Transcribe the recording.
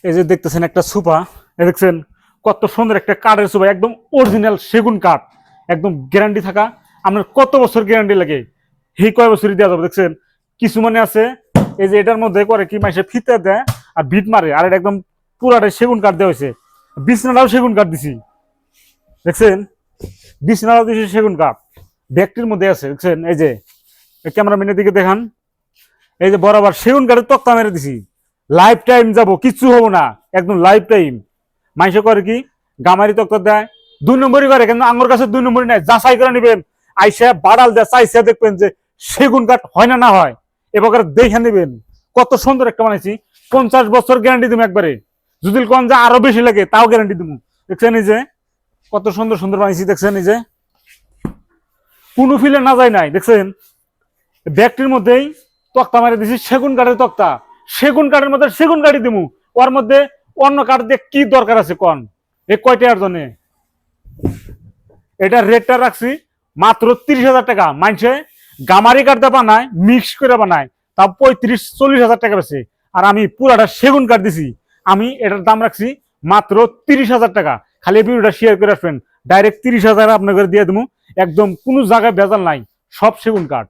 এই যে দেখতেছেন একটা সোফা, দেখছেন কত সুন্দর একটা কাঠের সোফা, একদম অরিজিনাল সেগুন কাঠ, একদম গ্যারান্টি থাকা। আপনার কত বছর গ্যারান্টি লাগে, এই কয় বছরই দেওয়া যাবে। দেখছেন কিছু মানে আছে, এই যে এটার মধ্যে করে কি মাসে ফিতে দেয় আর ভিট মারে, আর এটা একদম পুরাটাই সেগুন কাঠ দেওয়া হয়েছে। বিছনাটাও সেগুন কাঠ দিছি, দেখছেন বিছনাটাও দিছি সেগুন কাঠ। ব্যাগটির মধ্যে আছে দেখছেন, এই যে ক্যামেরাম্যানের দিকে দেখান, এই যে বরাবর সেগুন কাঠের তক্তা মেরে দিছি। লাইফ টাইম যাবো, কিচ্ছু হবো না, একদম লাইফ টাইম। মাইসে করে কি গামারি তক্তা দেয়, 2 নম্বরই করে, কিন্তু আমার কাছে 2 নম্বরই নাই, যাচাই করে নিবেন। আইসা বাড়াল দেয় চাইসা দেখবেন যে সেগুন কাঠ হয় না না হয়, এবার দেখে নিবেন। কত সুন্দর একটা বানাইছি, 50 বছর গ্যারান্টি দিব একবারে, যদি কোন যে আরো বেশি লাগে তাও গ্যারান্টি দিব। দেখছেন এই যে কত সুন্দর সুন্দর বানাইছি, দেখছেন এই যে কোনো ফিলে না যায় নাই। দেখছেন ব্যাগটির মধ্যেই তক্তা মারি দিছি সেগুন কাঠের তক্তা, সেগুন কাঠের মধ্যে সেগুন কাঠি দিমু, ওর মধ্যে অন্য কাঠ দিয়ে কি দরকার আছে কন? এ কয়টার জন্য এটা রেটটা রাখছি মাত্র 30,000 টাকা। মানছে গামারি কাঠ দিয়ে বানায়, মিক্স করে বানায়, তা 35-40 হাজার টাকা বেছে। আর আমি পুরাটা সেগুন কাঠ দিছি, আমি এটার দাম রাখছি মাত্র 30,000 টাকা। খালি ভিডিওটা শেয়ার করে আসবেন, ডাইরেক্ট 30,000 আপনাকে দিয়ে দেবো। একদম কোনো জায়গায় ভেজাল নাই, সব সেগুন কাঠ।